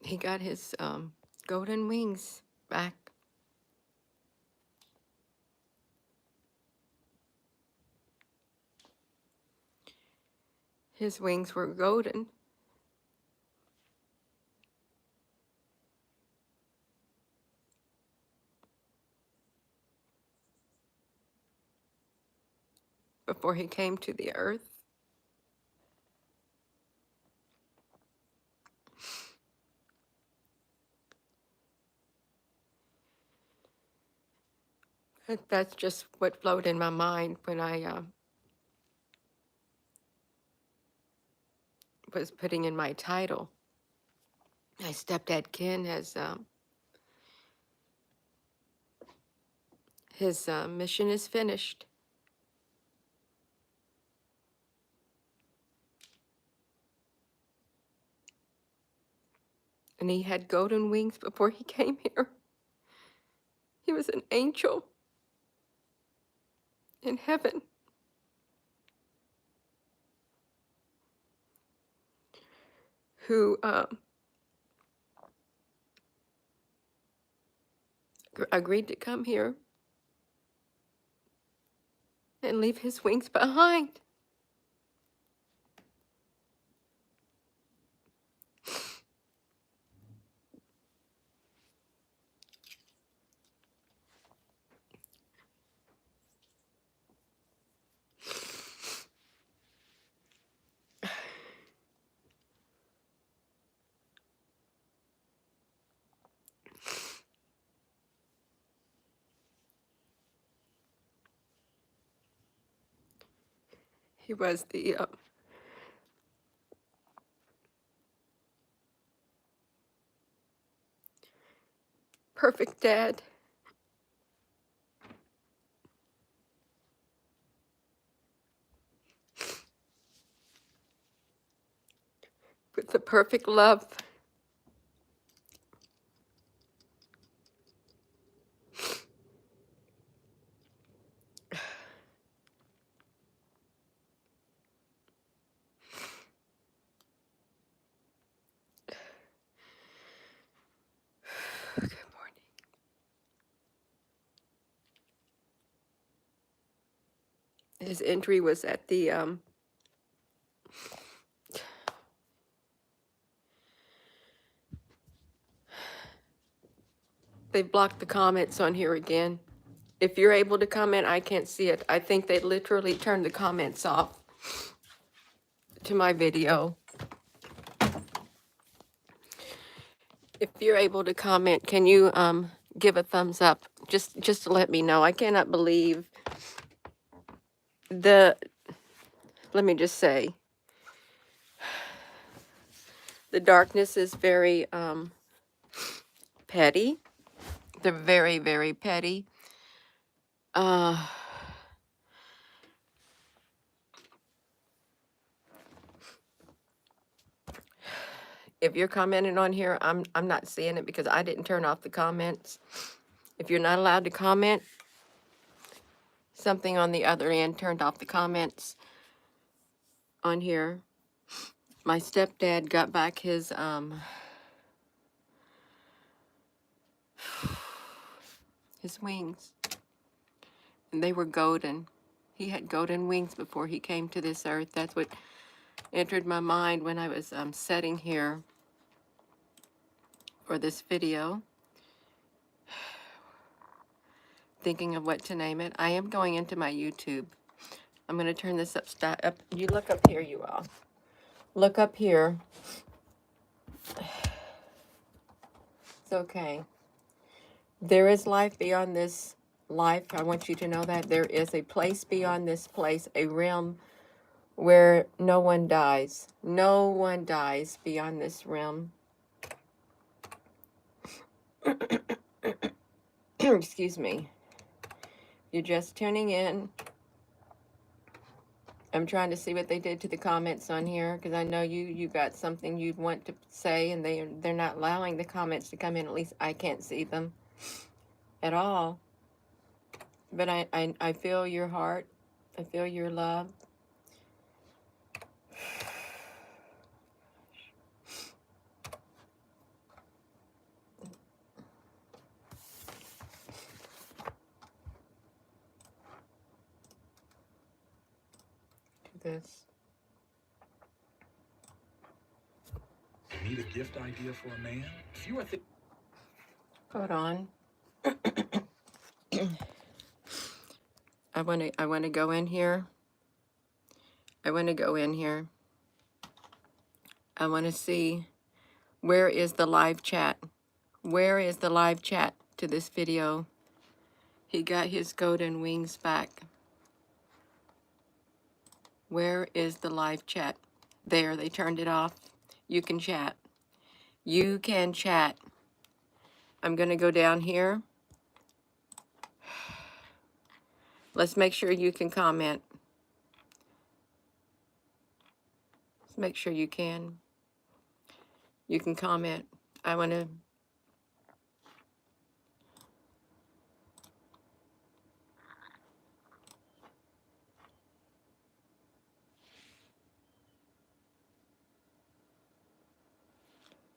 he got his golden wings back. His wings were golden. Before he came to the earth. That's just what flowed in my mind when I was putting in my title. My stepdad Ken has his mission is finished. And he had golden wings before he came here. He was an angel in heaven. Who agreed to come here and leave his wings behind. He was the perfect dad. With the perfect love. Good morning. His entry was at the they blocked the comments on here again. If you're able to comment, I can't see it. I think they literally turned the comments off to my video. If you're able to comment, can you give a thumbs up just to let me know? I cannot believe let me just say, the darkness is very petty. They're very, very petty. If you're commenting on here, I'm not seeing it because I didn't turn off the comments. If you're not allowed to comment, something on the other end turned off the comments on here. My stepdad got back his wings, and they were golden. He had golden wings before he came to this earth. That's what entered my mind when I was sitting here for this video, thinking of what to name it. I am going into my YouTube. I'm going to turn this up. You look up here, you all. Look up here. It's okay. There is life beyond this life. I want you to know that there is a place beyond this place, a realm where no one dies. No one dies beyond this realm. Excuse me. You're just tuning in. I'm trying to see what they did to the comments on here because I know you got something you'd want to say, and they're not allowing the comments to come in. At least I can't see them at all. But I feel your heart. I feel your love. this. Need a gift idea for a man? If you are Hold on. I want to go in here. I want to go in here. I want to see, where is the live chat? Where is the live chat to this video? He got his golden wings back. Where is the live chat? There, they turned it off. You can chat. You can chat. I'm going to go down here. Let's make sure you can comment. Let's make sure you can. You can comment. I want to...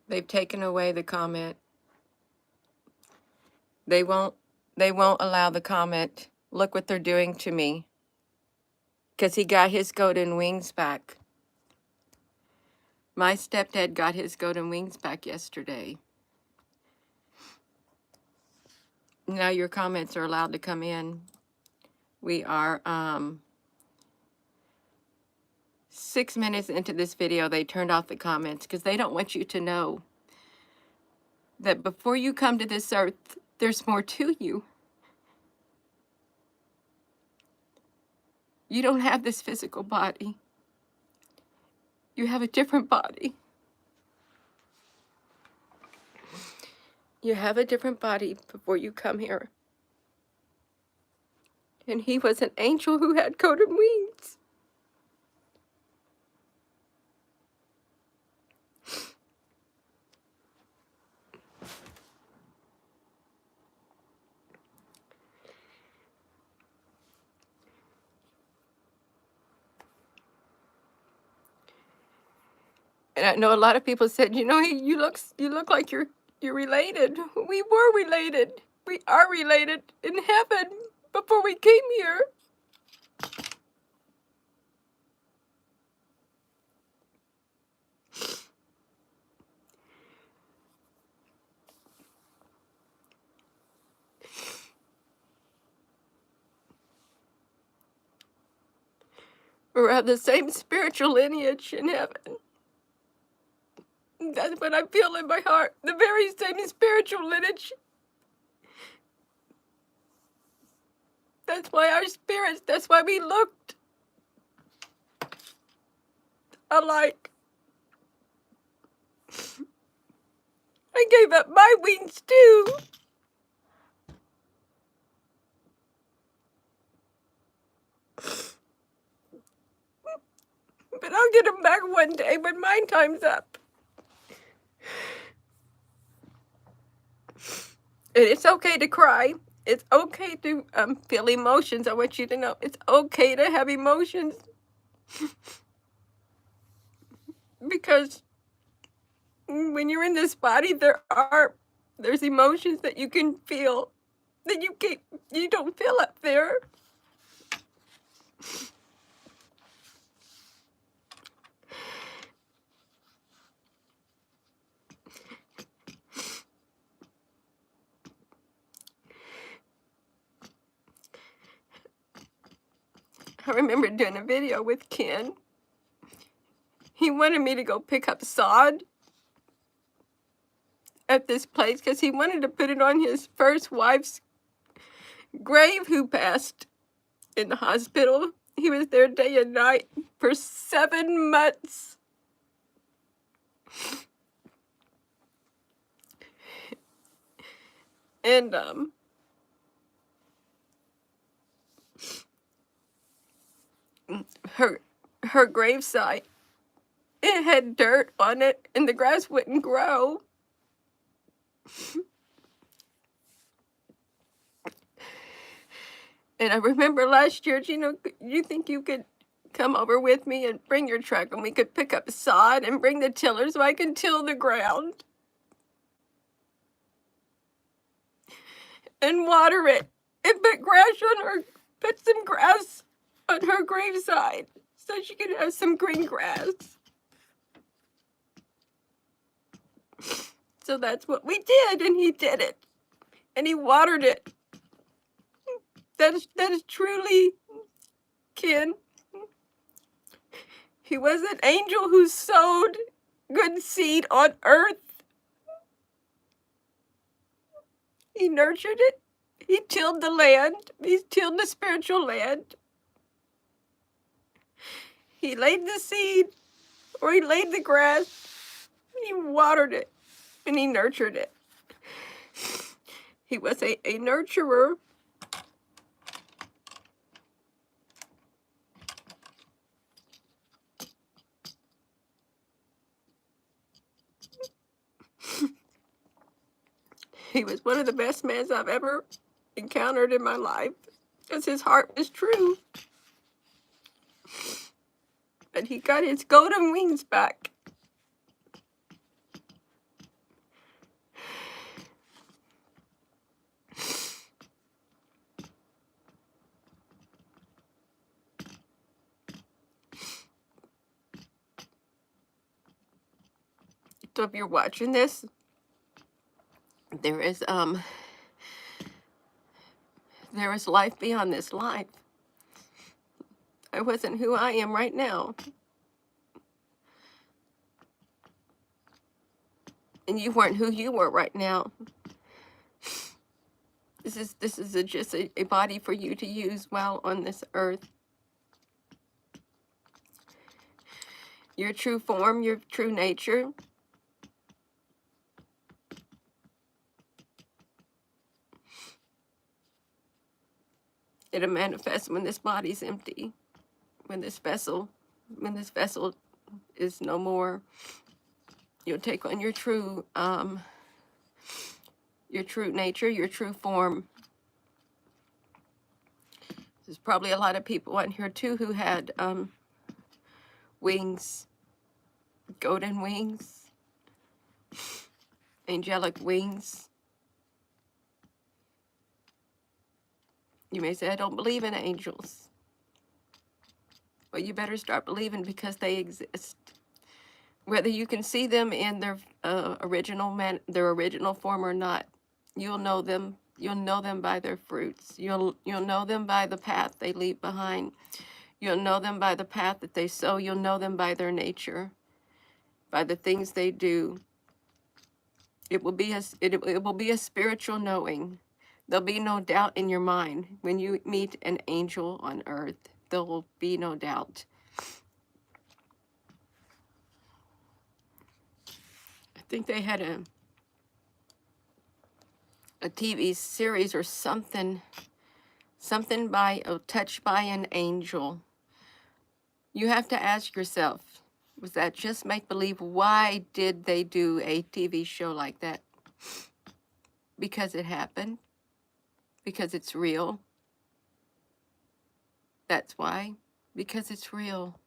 They've taken away the comment. They won't allow the comment. Look what they're doing to me. Because he got his golden wings back. My stepdad got his golden wings back yesterday. Now your comments are allowed to come in. We are 6 minutes into this video. They turned off the comments because they don't want you to know that before you come to this earth, there's more to you. You don't have this physical body. You have a different body. You have a different body before you come here. And he was an angel who had golden wings. And I know a lot of people said, you know, you look like you're related. We were related. We are related in heaven before we came here. We're of the same spiritual lineage in heaven. That's what I feel in my heart. The very same spiritual lineage. That's why our spirits, that's why we looked alike. I gave up my wings too. But I'll get them back one day when my time's up. And it's okay to cry. It's okay to feel emotions. I want you to know it's okay to have emotions. Because when you're in this body, there's emotions that you can feel that you don't feel up there. I remember doing a video with Ken. He wanted me to go pick up sod at this place because he wanted to put it on his first wife's grave who passed in the hospital. He was there day and night for 7 months. And her gravesite, it had dirt on it and the grass wouldn't grow. And I remember last year, you think you could come over with me and bring your truck and we could pick up sod and bring the tiller so I can till the ground and water it and put some grass on her graveside so she could have some green grass. So that's what we did, and he did it. And he watered it. That is truly, Ken. He was an angel who sowed good seed on earth. He nurtured it. He tilled the land. He tilled the spiritual land. He laid the seed, or he laid the grass. He watered it, and he nurtured it. He was a nurturer. He was one of the best men I've ever encountered in my life, because his heart was true. But he got his golden wings back. So if you're watching this, there is life beyond this life. I wasn't who I am right now. And you weren't who you were right now. This is just a body for you to use while on this earth. Your true form, your true nature. It'll manifest when this body's empty. When this vessel is no more. You'll take on your true nature, your true form. There's probably a lot of people on here too who had wings, golden wings, angelic wings. You may say, I don't believe in angels. Well, you better start believing, because they exist. Whether you can see them in their original form or not, you'll know them. You'll know them by their fruits. You'll know them by the path they leave behind. You'll know them by the path that they sow. You'll know them by their nature, by the things they do. It will be a spiritual knowing. There'll be no doubt in your mind when you meet an angel on earth. There will be no doubt. I think they had a TV series or something by Touched by an Angel. You have to ask yourself, was that just make-believe? Why did they do a TV show like that? Because it happened. Because it's real. That's why. Because it's real.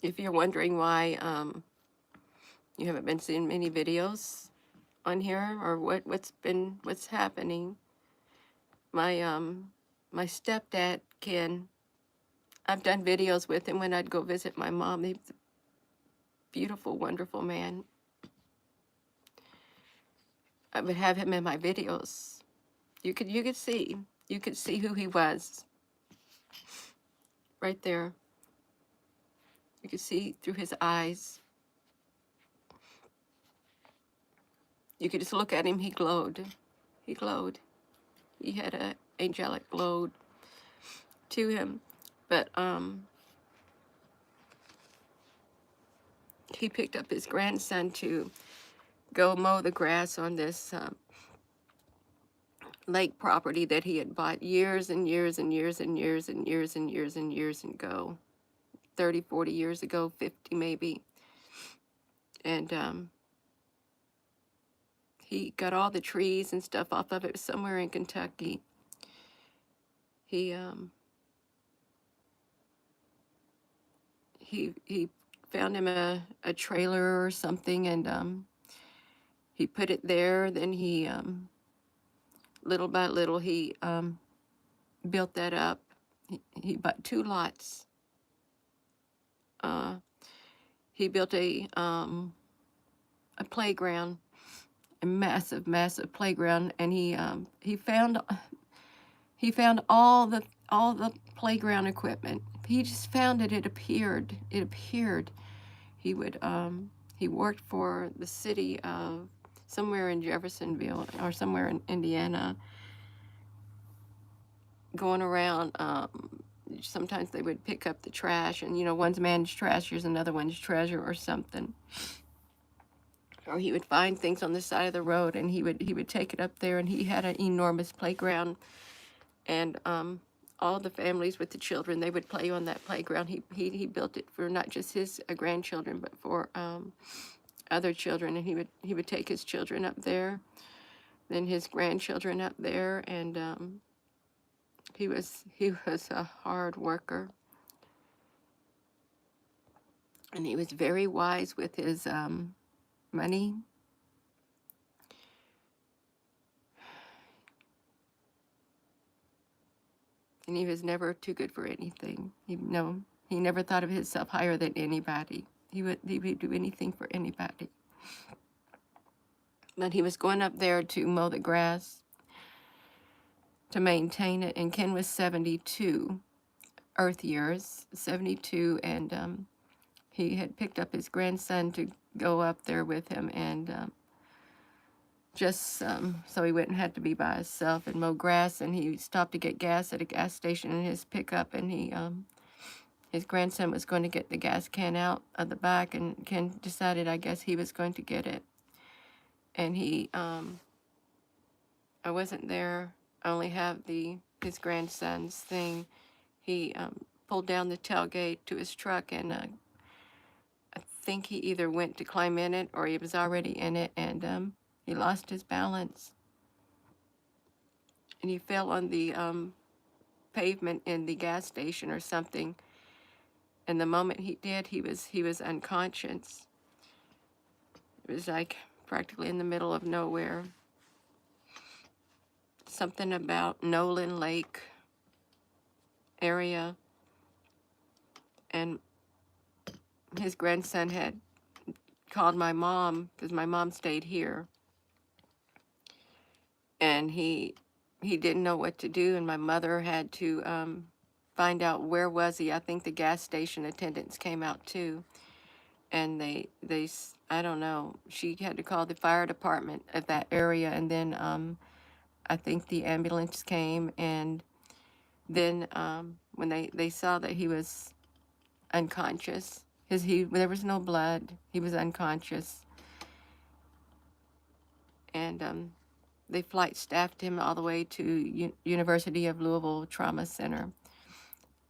If you're wondering why you haven't been seeing many videos on here, or what's happening, my stepdad, Ken, I've done videos with him when I'd go visit my mom. He was a beautiful, wonderful man. I would have him in my videos. You could see who he was right there. You could see through his eyes. You could just look at him. He glowed. He glowed. He had an angelic glow to him. But he picked up his grandson to go mow the grass on this lake property that he had bought years and years and years and years and years and years and years ago. 30, 40 years ago, 50 maybe. And he got all the trees and stuff off of it somewhere in Kentucky. He found him a trailer or something, and he put it there. Then he little by little he built that up. He bought 2 lots. Uh, he built a playground, a massive, massive playground, and he found all the playground equipment. He just found it. It appeared. It appeared. He would he worked for the city of somewhere in Jeffersonville or somewhere in Indiana, going around. Sometimes they would pick up the trash, and one's man's trash, here's another one's treasure or something. Or he would find things on the side of the road, and he would take it up there, and he had an enormous playground, and all the families with the children, they would play on that playground. He built it for not just his grandchildren, but for other children, and he would take his children up there, then his grandchildren up there, and he was a hard worker, and he was very wise with his money. And he was never too good for anything. He never thought of himself higher than anybody. He would do anything for anybody. But he was going up there to mow the grass, to maintain it, and Ken was 72 Earth years, 72, and he had picked up his grandson to go up there with him, and just so he wouldn't have to be by himself and mow grass. And he stopped to get gas at a gas station in his pickup, and his grandson was going to get the gas can out of the back, and Ken decided, I guess, he was going to get it. And I wasn't there. I only have his grandson's thing. He pulled down the tailgate to his truck, and I think he either went to climb in it or he was already in it, and he lost his balance. And he fell on the pavement in the gas station or something. And the moment he did, he was unconscious. It was like practically in the middle of nowhere. Something about Nolan Lake area. And his grandson had called my mom, because my mom stayed here. And he didn't know what to do, and my mother had to find out where was he. I think the gas station attendants came out too. And they I don't know, she had to call the fire department of that area, and then I think the ambulance came, and then when they saw that he was unconscious, there was no blood, he was unconscious, and they flight staffed him all the way to University of Louisville Trauma Center.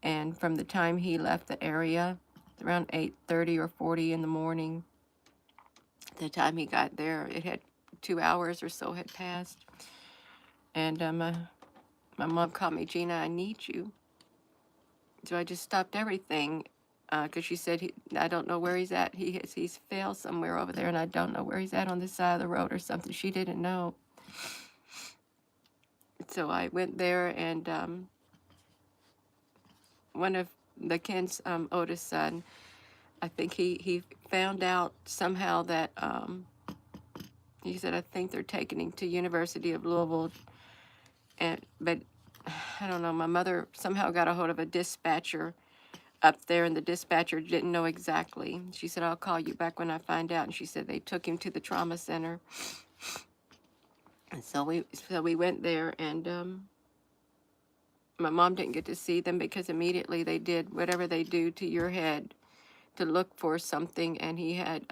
And from the time he left the area, around 8:30 or 40 in the morning, the time he got there, it had 2 hours or so had passed. And my mom called me, Gina, I need you. So I just stopped everything, because she said, I don't know where he's at. He's failed somewhere over there, and I don't know where he's at, on the side of the road or something. She didn't know. So I went there, and one of the Ken's oldest son, I think he found out somehow that he said, I think they're taking him to University of Louisville, but I don't know, my mother somehow got a hold of a dispatcher up there, and the dispatcher didn't know exactly. She said, I'll call you back when I find out. And she said they took him to the trauma center. And so we went there, and my mom didn't get to see them, because immediately they did whatever they do to your head to look for something, and he had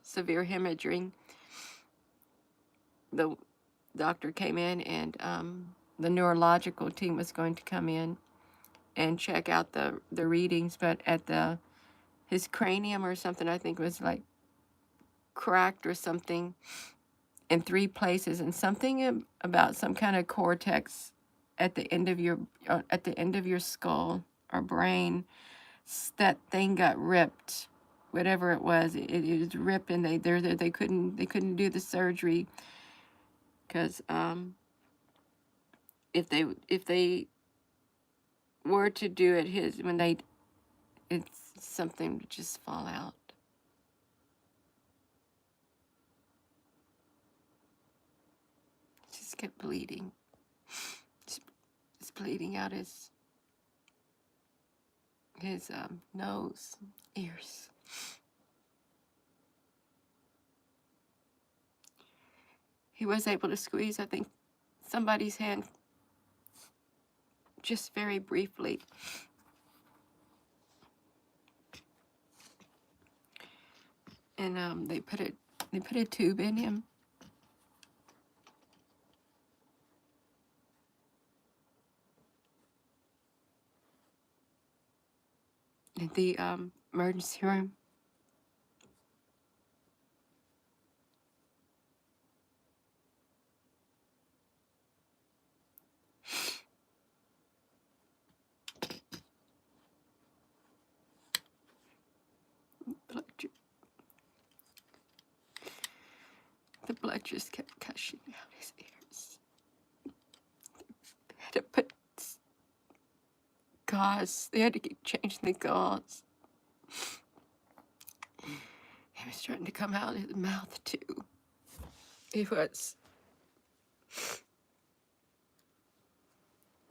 severe hemorrhaging. The doctor came in, and the neurological team was going to come in and check out the readings, but at his cranium or something, I think, was like cracked or something in 3 places, and something about some kind of cortex at the end of your skull or brain that thing got ripped, whatever it was. It was ripped, and they couldn't do the surgery because if they were to do it, it's something would just fall out. Just kept bleeding. Just bleeding out his nose, ears. He was able to squeeze, I think, somebody's hand just very briefly. And they put a tube in him. In the emergency room. The blood just kept gushing out his ears. They had to put gauze. They had to keep changing the gauze. He was trying to come out of his mouth too. He was.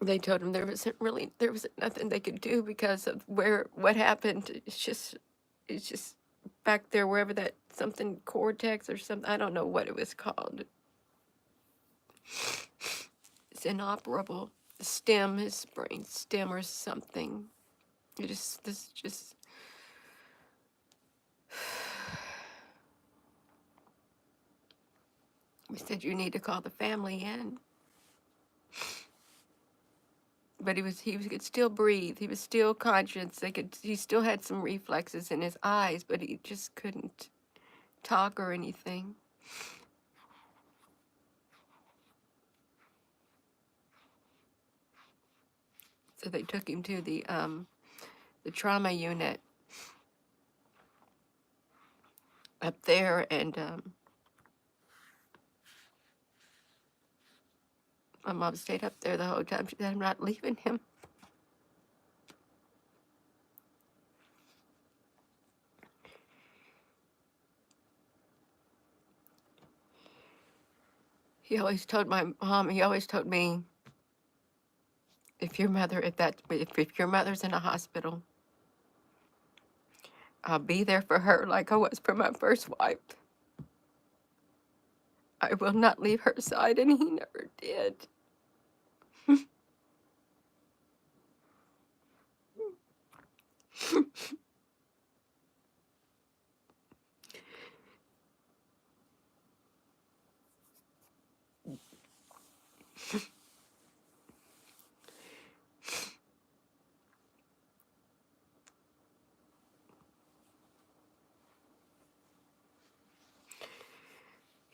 They told him there wasn't nothing they could do because of what happened. It's just back there, wherever that something cortex or something. I don't know what it was called. It's inoperable. Stem, his brain stem or something. This just. We said you need to call the family in. But he could still breathe. He was still conscious. He still had some reflexes in his eyes, but he just couldn't talk or anything. So they took him to the trauma unit up there, and my mom stayed up there the whole time. She said, I'm not leaving him. He always told my mom, he always told me, if your mother's in a hospital, I'll be there for her like I was for my first wife. I will not leave her side, and he never did.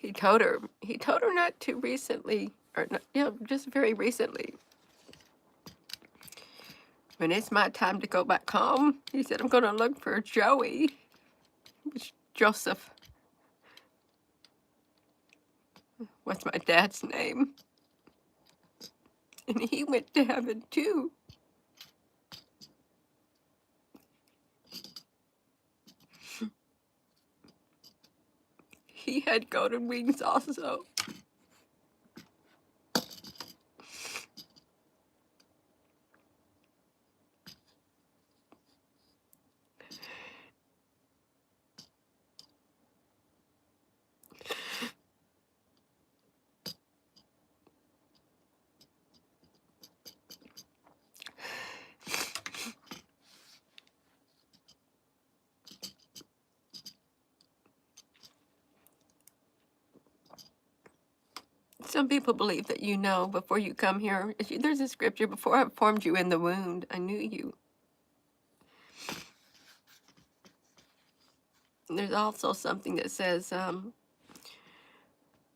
He told her not too recently, or not, just very recently. When it's my time to go back home, he said, I'm going to look for Joey, which Joseph was my dad's name. And he went to heaven too. He had golden wings also. Some people believe that before you come here. There's a scripture, before I formed you in the womb, I knew you. And there's also something that says,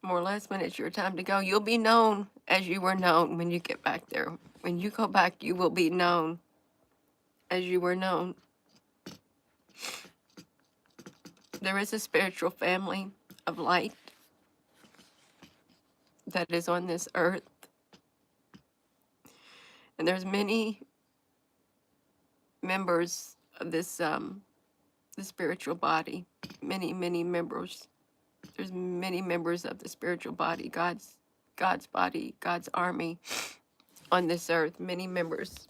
more or less, when it's your time to go, you'll be known as you were known when you get back there. When you go back, you will be known as you were known. There is a spiritual family of light that is on this earth, and there's many members of this the spiritual body. Many members. There's many members of the spiritual body, God's body, God's army on this earth. Many members.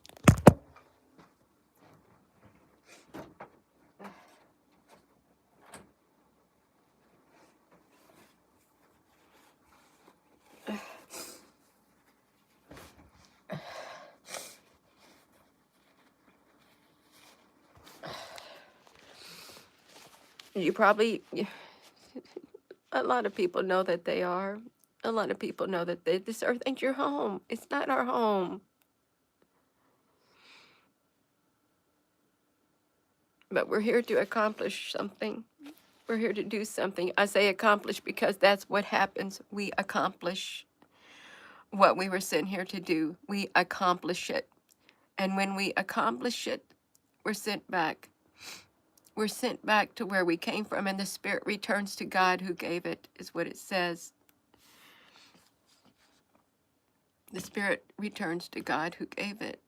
You probably, a lot of people know that they are. A lot of people know that this earth ain't your home. It's not our home. But we're here to accomplish something. We're here to do something. I say accomplish because that's what happens. We accomplish what we were sent here to do. We accomplish it. And when we accomplish it, we're sent back. We're sent back to where we came from, and the spirit returns to God who gave it, is what it says. The spirit returns to God who gave it.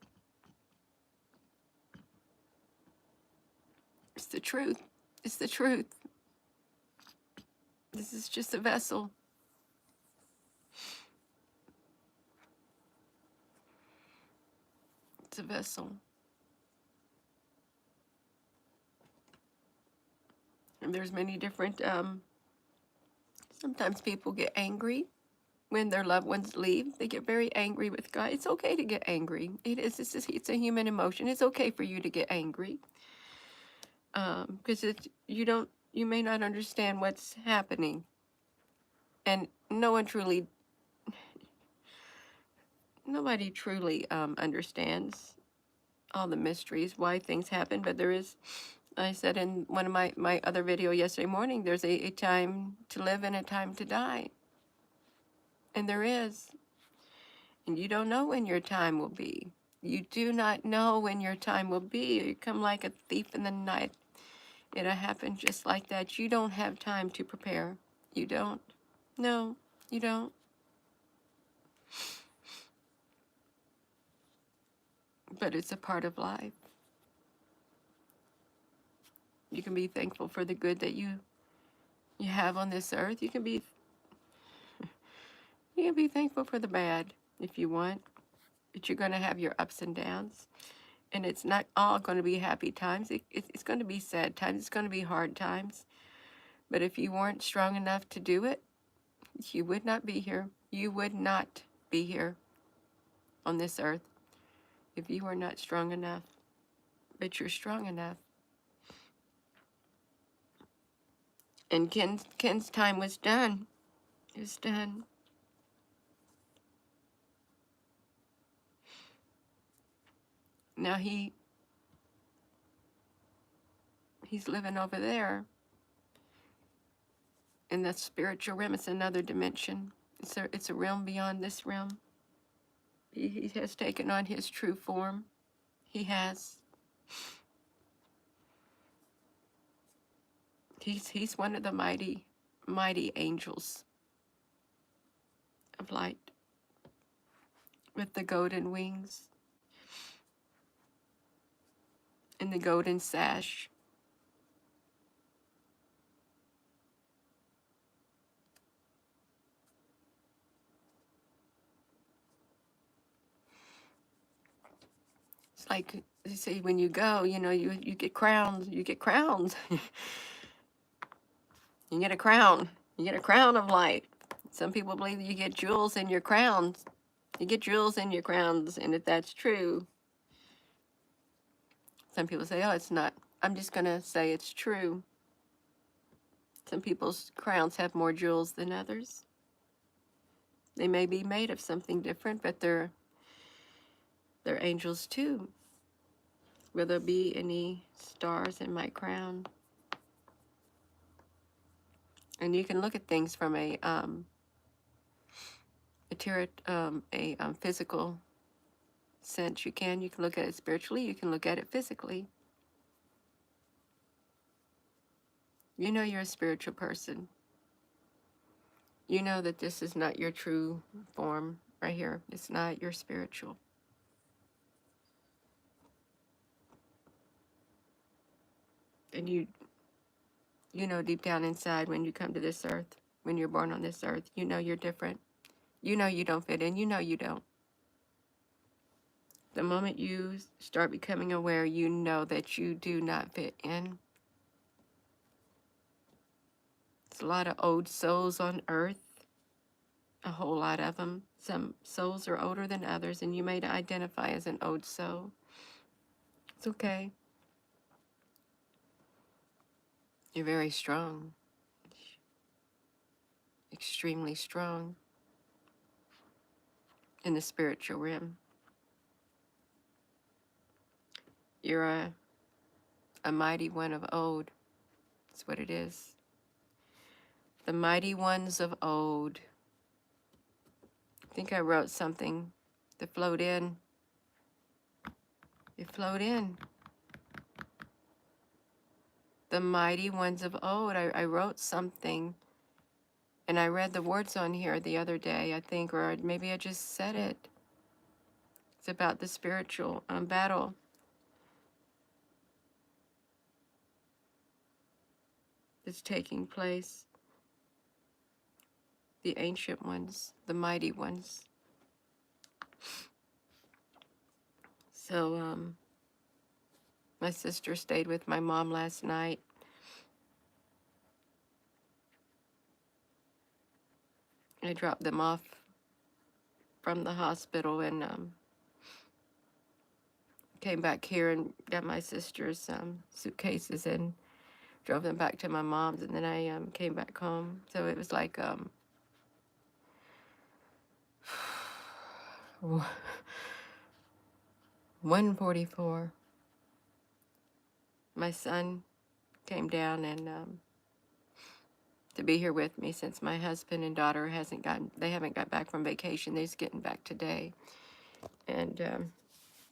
It's the truth. It's the truth. This is just a vessel. It's a vessel. And there's many different, sometimes people get angry when their loved ones leave. They get very angry with God. It's okay to get angry. It is. It's a human emotion. It's okay for you to get angry. Because you may not understand what's happening. And nobody truly understands all the mysteries, why things happen. But there is, I said in one of my other video yesterday morning, there's a time to live and a time to die. And there is. And you don't know when your time will be. You do not know when your time will be. You come like a thief in the night. It'll happen just like that. You don't have time to prepare. You don't. No, you don't. But it's a part of life. You can be thankful for the good that you have on this earth. You can be thankful for the bad if you want. But you're going to have your ups and downs. And it's not all going to be happy times. It's going to be sad times. It's going to be hard times. But if you weren't strong enough to do it, you would not be here. You would not be here on this earth if you were not strong enough. But you're strong enough. And Ken's time was done. It was done. Now he's living over there in that spiritual realm. It's another dimension. It's a realm beyond this realm. He has taken on his true form. He has. He's one of the mighty angels of light with the golden wings and the golden sash. It's like they say, when you go, you get crowns. You get crowns. You get a crown. You get a crown of light. Some people believe that you get jewels in your crowns. You get jewels in your crowns, and if that's true, some people say, oh, it's not. I'm just going to say it's true. Some people's crowns have more jewels than others. They may be made of something different, but they're angels too. Will there be any stars in my crown? And you can look at things from a physical sense. You can look at it spiritually. You can look at it physically. You know you're a spiritual person. You know that this is not your true form right here. It's not your spiritual. And you know deep down inside when you come to this earth, when you're born on this earth, you know you're different. You know you don't fit in. You know you don't. The moment you start becoming aware, you know that you do not fit in. It's a lot of old souls on earth, a whole lot of them. Some souls are older than others, and you may identify as an old soul. It's okay. You're very strong, extremely strong in the spiritual realm. You're a mighty one of old. That's what it is. The mighty ones of old. I think I wrote something to float in. You float in. The mighty ones of old. I wrote something, and I read the words on here the other day, I think, or maybe I just said it. It's about the spiritual battle. That's taking place. The ancient ones, the mighty ones. So, my sister stayed with my mom last night. I dropped them off from the hospital and came back here and got my sister's suitcases and drove them back to my mom's, and then I came back home. So it was like 1:44. My son came down and to be here with me since my husband and daughter they haven't got back from vacation. They're just getting back today. And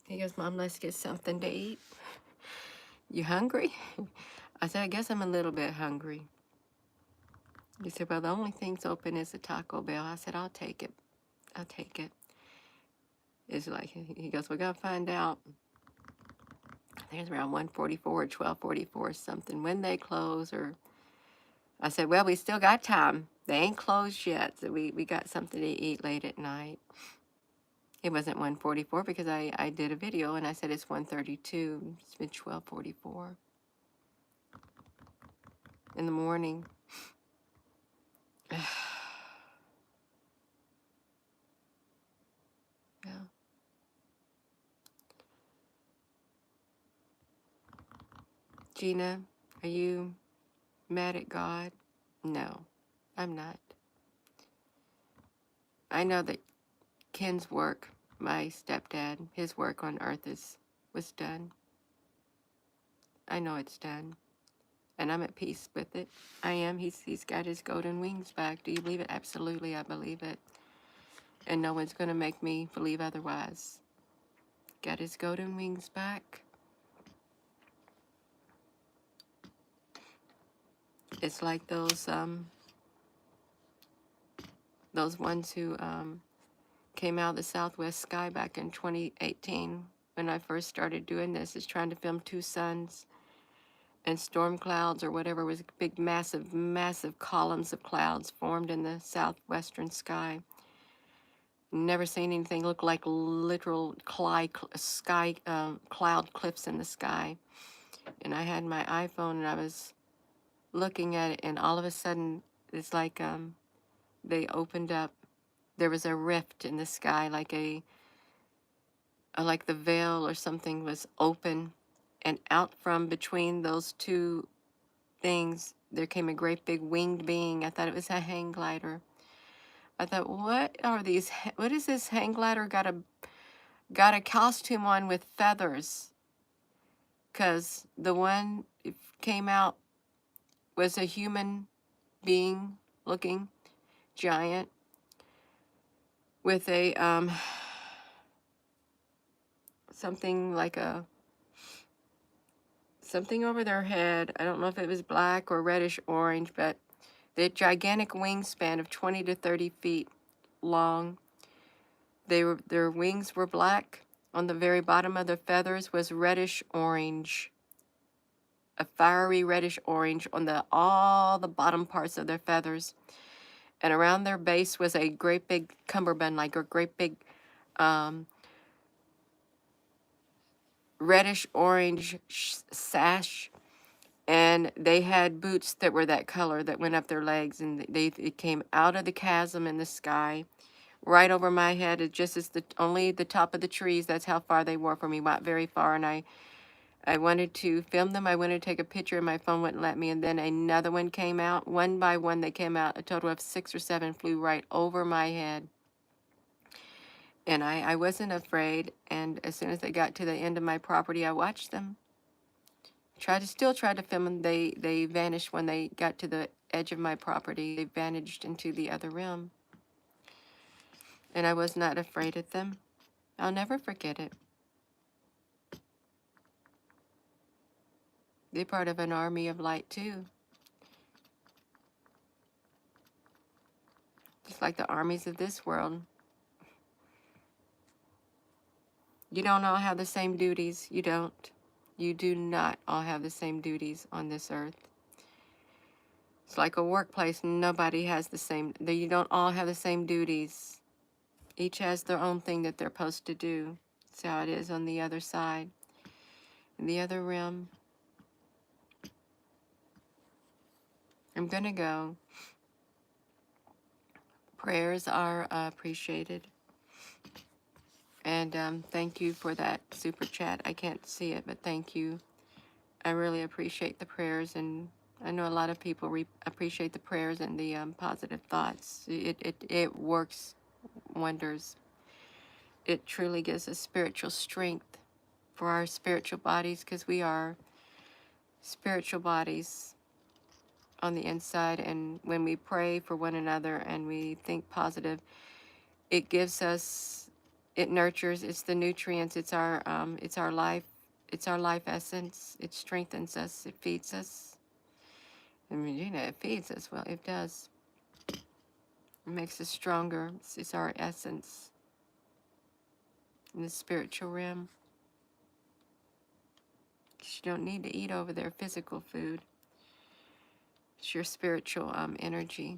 he goes, "Mom, let's get something to eat. You hungry?" I said, "I guess I'm a little bit hungry." He said, "Well, the only thing's open is the Taco Bell." I said, "I'll take it. I'll take it." It's like, he goes, "We're going to find out." I think it's around 1:44 or 12:44 something when they close. Or I said, "Well, we still got time. They ain't closed yet, so we got something to eat late at night." It wasn't 1:44 because I did a video and I said it's 1:32. It's been 12:44 in the morning. Yeah. Gina, are you mad at God? No, I'm not. I know that Ken's work, my stepdad, his work on earth was done. I know it's done. And I'm at peace with it. I am. He's got his golden wings back. Do you believe it? Absolutely, I believe it. And no one's going to make me believe otherwise. Got his golden wings back. It's like those ones who came out of the southwest sky back in 2018 when I first started doing this, is trying to film two suns and storm clouds or whatever was big, massive, massive columns of clouds formed in the southwestern sky. Never seen anything look like literal sky cloud cliffs in the sky. And I had my iPhone and I was looking at it, and all of a sudden it's like they opened up. There was a rift in the sky, like like the veil or something was open, and out from between those two things there came a great big winged being. I thought it was a hang glider. I thought, what are these? What is this hang glider got a costume on with feathers? Because the one it came out was a human being looking giant with a something something over their head. I don't know if it was black or reddish orange, but they had gigantic wingspan of 20 to 30 feet long. Their wings were black. On the very bottom of their feathers was reddish orange, a fiery reddish orange on all the bottom parts of their feathers. And around their base was a great big cummerbund, like a great big reddish orange sash. And they had boots that were that color that went up their legs, and it came out of the chasm in the sky, right over my head. It just is only the top of the trees. That's how far they were from me, not very far. And I wanted to film them. I wanted to take a picture, and my phone wouldn't let me. And then another one came out. One by one, they came out. A total of 6 or 7 flew right over my head. And I wasn't afraid. And as soon as they got to the end of my property, I watched them. Still tried to film them. They vanished when they got to the edge of my property. They vanished into the other realm. And I was not afraid of them. I'll never forget it. They're part of an army of light too. Just like the armies of this world. You don't all have the same duties. You don't. You do not all have the same duties on this earth. It's like a workplace. Nobody has the same. You don't all have the same duties. Each has their own thing that they're supposed to do. That's how it is on the other side. In the other realm. I'm going to go. Prayers are appreciated. And thank you for that super chat. I can't see it, but thank you. I really appreciate the prayers, and I know a lot of people appreciate the prayers and the positive thoughts. It works wonders. It truly gives us spiritual strength for our spiritual bodies, because we are spiritual bodies on the inside. And when we pray for one another and we think positive, it gives us, it nurtures, it's the nutrients, it's our life. It's our life essence. It strengthens us. It feeds us. I mean, it feeds us. Well, it does. It makes us stronger. It's our essence in the spiritual realm. You don't need to eat over their physical food. It's your spiritual energy.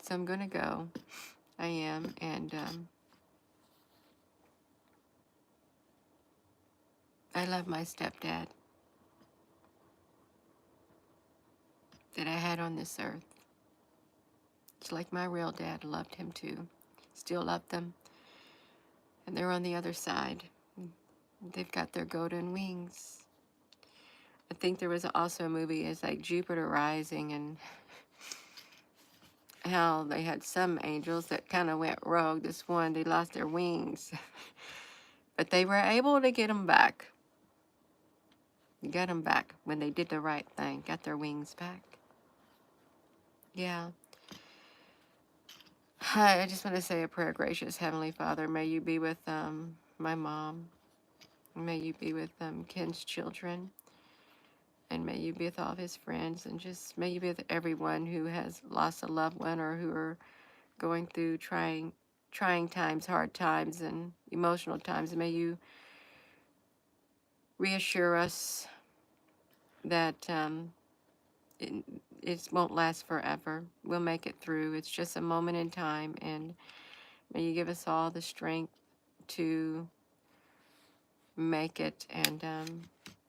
So I'm going to go. I am. And I love my stepdad that I had on this earth. It's like my real dad loved him too. Still love them. And they're on the other side. They've got their golden wings. I think there was also a movie, it's like Jupiter Rising, and how they had some angels that kind of went rogue. This one, they lost their wings. But they were able to get them back. Got them back when they did the right thing. Got their wings back. Yeah. I just want to say a prayer. Gracious Heavenly Father, may you be with my mom. May you be with Ken's children. And may you be with all of his friends. And just may you be with everyone who has lost a loved one or who are going through trying times, hard times, and emotional times. May you reassure us that it won't last forever. We'll make it through. It's just a moment in time. And may you give us all the strength to make it, and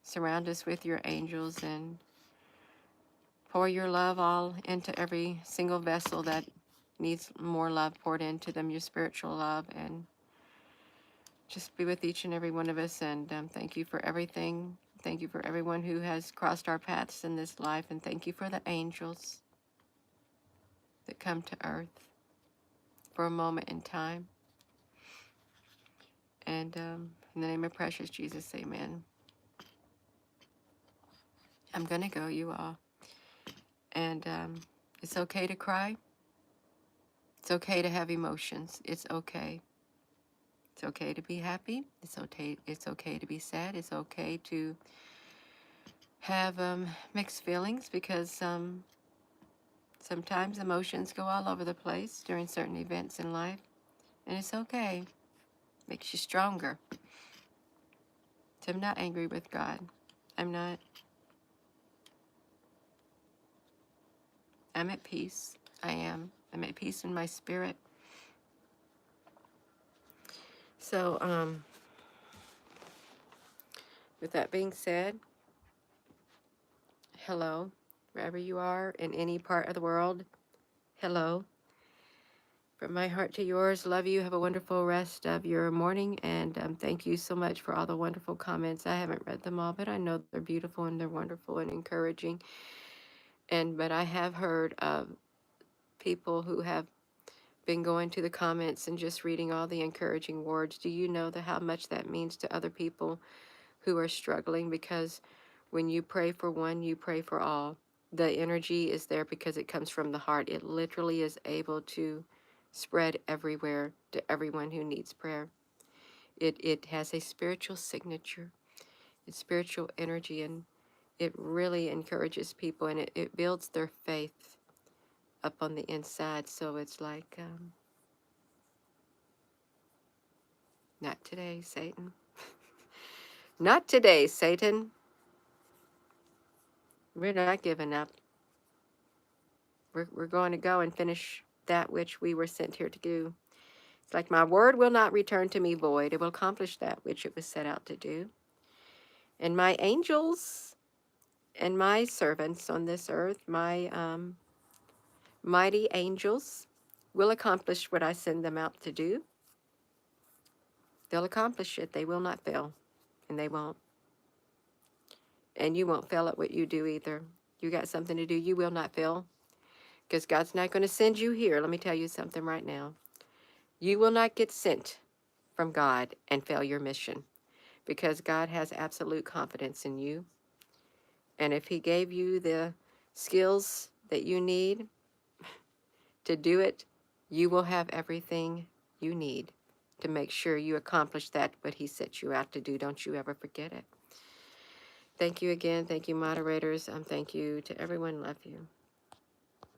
surround us with your angels, and pour your love all into every single vessel that needs more love poured into them, your spiritual love, and just be with each and every one of us. And thank you for everything. Thank you for everyone who has crossed our paths in this life, and thank you for the angels that come to earth for a moment in time. And in the name of precious Jesus, amen. I'm going to go, you all. And it's okay to cry. It's okay to have emotions. It's okay. It's okay to be happy. It's okay to be sad. It's okay to have mixed feelings because sometimes emotions go all over the place during certain events in life, and it's okay. Makes you stronger. So I'm not angry with God. I'm not. I'm at peace. I am. I'm at peace in my spirit. So, with that being said, hello, wherever you are in any part of the world. Hello. From my heart to yours, love you. Have a wonderful rest of your morning. And thank you so much for all the wonderful comments. I haven't read them all, but I know they're beautiful and they're wonderful and encouraging. But I have heard of people who have been going to the comments and just reading all the encouraging words. Do you know how much that means to other people who are struggling? Because when you pray for one, you pray for all. The energy is there because it comes from the heart. It literally is able to spread everywhere to everyone who needs prayer. It has a spiritual signature. It's spiritual energy, and it really encourages people, and it builds their faith up on the inside. So it's like, not today, Satan. Not today, Satan. We're not giving up. We're going to go and finish that which we were sent here to do. It's like my word will not return to me void. It will accomplish that which it was set out to do. And my angels and my servants on this earth, my mighty angels, will accomplish what I send them out to do. They'll accomplish it. They will not fail. And they won't. And you won't fail at what you do either. You got something to do, you will not fail. Because God's not going to send you here. Let me tell you something right now. You will not get sent from God and fail your mission. Because God has absolute confidence in you. And if he gave you the skills that you need to do it, you will have everything you need to make sure you accomplish that what he set you out to do. Don't you ever forget it. Thank you again. Thank you, moderators. Thank you to everyone. Love you.